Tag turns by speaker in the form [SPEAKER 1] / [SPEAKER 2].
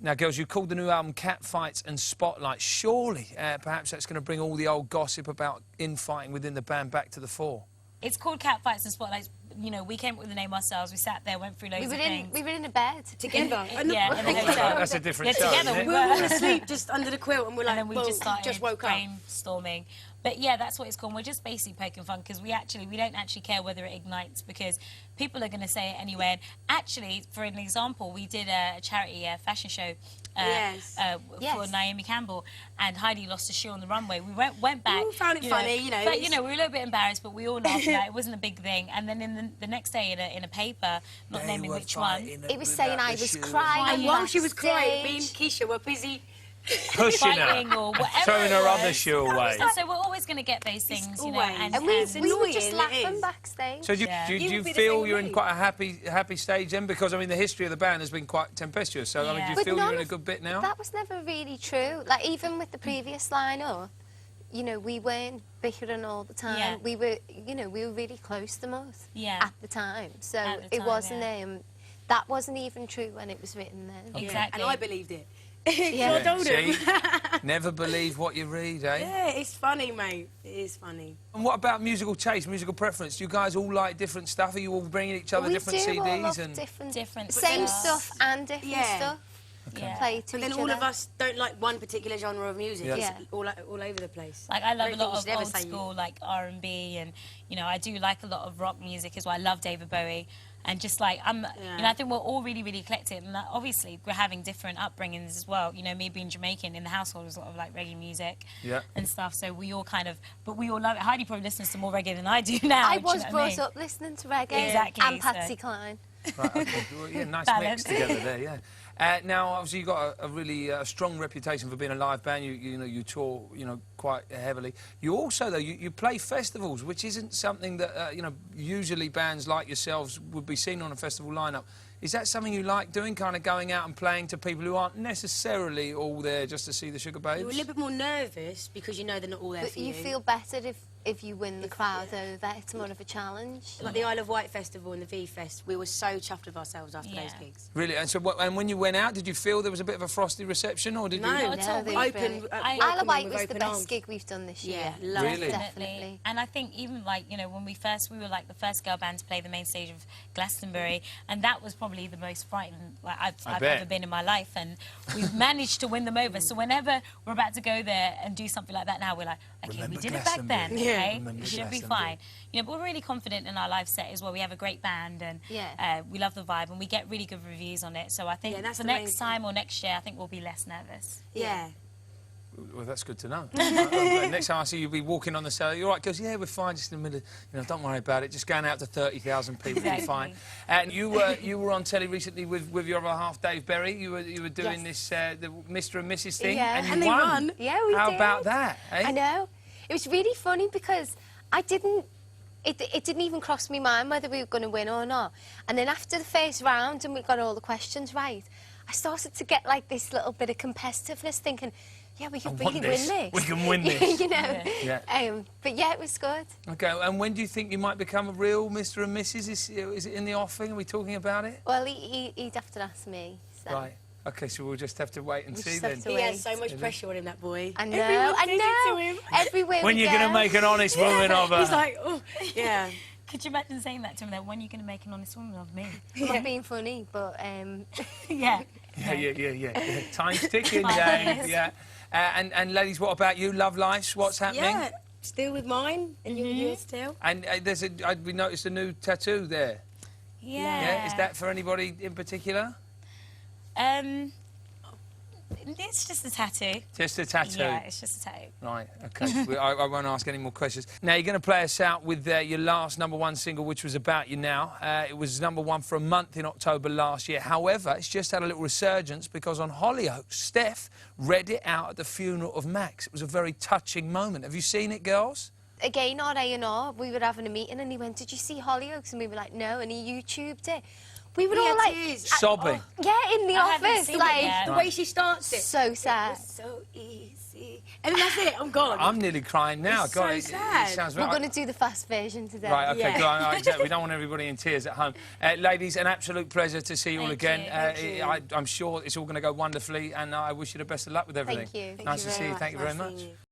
[SPEAKER 1] Now, girls, you called the new album Catfights and Spotlight. Surely, perhaps that's going to bring all the old gossip about infighting within the band back to the fore.
[SPEAKER 2] It's called Catfights and Spotlights. You know, we came up with the name ourselves. We sat there, went through loads of things.
[SPEAKER 3] We were in a bed
[SPEAKER 2] together. Yeah, in the hotel.
[SPEAKER 1] That's a different show.
[SPEAKER 2] Together,
[SPEAKER 4] we were all asleep just under the quilt, and we're like,
[SPEAKER 2] and then we just started
[SPEAKER 4] woke up.
[SPEAKER 2] brainstorming. But yeah, that's what it's called. We're just basically poking fun because we don't actually care whether it ignites because people are going to say it anyway. And actually, for an example, we did a charity fashion show for Naomi Campbell, and Heidi lost a shoe on the runway. We went back.
[SPEAKER 4] We found it funny, you know.
[SPEAKER 2] But, you know, we were a little bit embarrassed, but we all laughed at that. It wasn't a big thing. And then in the next day in a paper, not naming which one,
[SPEAKER 3] it was saying I was crying.
[SPEAKER 4] And while she was crying, me and Keisha were busy
[SPEAKER 1] pushing her,
[SPEAKER 2] or whatever,
[SPEAKER 1] throwing her other shoe away.
[SPEAKER 2] So we're always going to get those things, you know. And
[SPEAKER 3] we were just laughing backstage.
[SPEAKER 1] So do you feel you're in quite a happy stage then? Because I mean, the history of the band has been quite tempestuous. So I mean, do you feel you're in a good bit now?
[SPEAKER 3] That was never really true. Like even with the previous lineup, you know, we weren't bickering all the time.
[SPEAKER 2] Yeah.
[SPEAKER 3] We were, you know, we were really close to most at the time. So it wasn't. That wasn't even true when it was written then.
[SPEAKER 2] Okay. Exactly.
[SPEAKER 4] And I believed it.
[SPEAKER 3] Yeah.
[SPEAKER 4] I told him.
[SPEAKER 1] Never believe what you read, eh?
[SPEAKER 4] Yeah, it's funny, mate. It is funny.
[SPEAKER 1] And what about musical taste, musical preference? Do you guys all like different stuff? Are you all bringing each other different CDs?
[SPEAKER 3] And
[SPEAKER 2] different
[SPEAKER 3] same stuff and different stuff.
[SPEAKER 2] Okay.
[SPEAKER 3] Play to
[SPEAKER 4] but then all of us don't like one particular genre of music.
[SPEAKER 1] Yeah.
[SPEAKER 4] It's all over the place.
[SPEAKER 2] Like I love a lot of old school, like R&B, and you know I do like a lot of rock music as well. I love David Bowie. And just like, you know, I think we're all really, really eclectic. And obviously, we're having different upbringings as well. You know, me being Jamaican, in the household was a lot of like reggae music and stuff. So we all kind of, but we all love it. Heidi probably listens to more reggae than I do now.
[SPEAKER 3] I was brought up listening to reggae and Patsy Cline.
[SPEAKER 1] Right, okay. Well, yeah, nice mix together there, yeah. Now, obviously, you've got a really strong reputation for being a live band. You know, you tour, you know, quite heavily. You also, though, you play festivals, which isn't something that, you know, usually bands like yourselves would be seen on a festival lineup. Is that something you like doing, kind of going out and playing to people who aren't necessarily all there just to see the Sugababes?
[SPEAKER 4] You're a little bit more nervous because you know they're not all there for you.
[SPEAKER 3] But you feel better if you win the crowd over. It's more of a challenge.
[SPEAKER 4] Like the Isle of Wight Festival and the V-Fest, we were so chuffed with ourselves after those gigs.
[SPEAKER 1] Really? And so, and when you went out, did you feel there was a bit of a frosty reception, or did you?
[SPEAKER 4] No,
[SPEAKER 3] open. Isle of Wight was the best gig we've done this year.
[SPEAKER 4] Yeah,
[SPEAKER 1] really?
[SPEAKER 2] Definitely. And I think even like, you know, when we were like the first girl band to play the main stage of Glastonbury, and that was probably the most frightened like I've ever been in my life, and we've managed to win them over. So whenever we're about to go there and do something like that now, we're like, okay, we did it back then, okay? It should be fine. You know, but we're really confident in our live set as well. We have a great band, and we love the vibe, and we get really good reviews on it. So I think for next time or next year, I think we'll be less nervous.
[SPEAKER 4] Yeah.
[SPEAKER 1] Well, that's good to know. Next time I see you be walking on the cellar, you're right, because yeah, we're fine, just in the middle. You know, don't worry about it. Just going out to 30,000 people, you're fine. And you were on telly recently with your other half, Dave Berry. You were doing this the Mr. and Mrs. thing, and you won.
[SPEAKER 3] Yeah, we did.
[SPEAKER 1] How about that? Eh?
[SPEAKER 3] I know. It was really funny because I didn't. It didn't even cross my mind whether we were going to win or not. And then after the first round and we got all the questions right, I started to get like this little bit of competitiveness, thinking, yeah, we can really win this.
[SPEAKER 1] We can win this.
[SPEAKER 3] You know. Yeah. But yeah, it was good.
[SPEAKER 1] Okay. And when do you think you might become a real Mr. and Mrs.? Is it in the offing? Are we talking about it?
[SPEAKER 3] Well, he'd have to ask me. So.
[SPEAKER 1] Right. Okay, so we'll just have to wait and see then.
[SPEAKER 4] He has so much pressure on him, that boy.
[SPEAKER 3] I know, I know. Everywhere
[SPEAKER 1] when you're going to make an honest woman of her.
[SPEAKER 4] He's like, oh, yeah.
[SPEAKER 2] Could you imagine saying that to him? That when are you going to make an honest woman of me?
[SPEAKER 3] Not being funny, but
[SPEAKER 2] yeah.
[SPEAKER 1] Time's ticking, Dave. Yeah. And ladies, what about you? Love life? What's happening?
[SPEAKER 4] Yeah, still with mine, and you're still.
[SPEAKER 1] And we noticed a new tattoo there.
[SPEAKER 2] Yeah.
[SPEAKER 1] Is that for anybody in particular?
[SPEAKER 2] It's just a tattoo.
[SPEAKER 1] Just a tattoo?
[SPEAKER 2] Yeah, it's just a tattoo.
[SPEAKER 1] Right, OK. I won't ask any more questions. Now, you're going to play us out with your last #1 single, which was About You Now. It was #1 for a month in October last year. However, it's just had a little resurgence because on Hollyoaks, Steph read it out at the funeral of Max. It was a very touching moment. Have you seen it, girls?
[SPEAKER 3] Again, on A&R, we were having a meeting and he went, did you see Hollyoaks? And we were like, no, and he YouTubed it. We were all like...
[SPEAKER 1] sobbing.
[SPEAKER 3] Yeah, in the office. Like,
[SPEAKER 4] the way she starts it.
[SPEAKER 3] So sad.
[SPEAKER 4] It was so easy. And then that's it, I'm gone.
[SPEAKER 1] I'm nearly crying now.
[SPEAKER 4] It's
[SPEAKER 1] God,
[SPEAKER 4] so sad.
[SPEAKER 1] It sounds
[SPEAKER 3] We're
[SPEAKER 1] right.
[SPEAKER 3] going to do the fast version today.
[SPEAKER 1] Right, OK,
[SPEAKER 4] Yeah.
[SPEAKER 1] go on. Exactly. We don't want everybody in tears at home. Ladies, an absolute pleasure to see you all
[SPEAKER 2] Thank
[SPEAKER 1] again.
[SPEAKER 2] you.
[SPEAKER 1] I'm sure it's all going to go wonderfully, and I wish you the best of luck with everything.
[SPEAKER 3] Thank you.
[SPEAKER 1] Nice to see you. Thank you very much.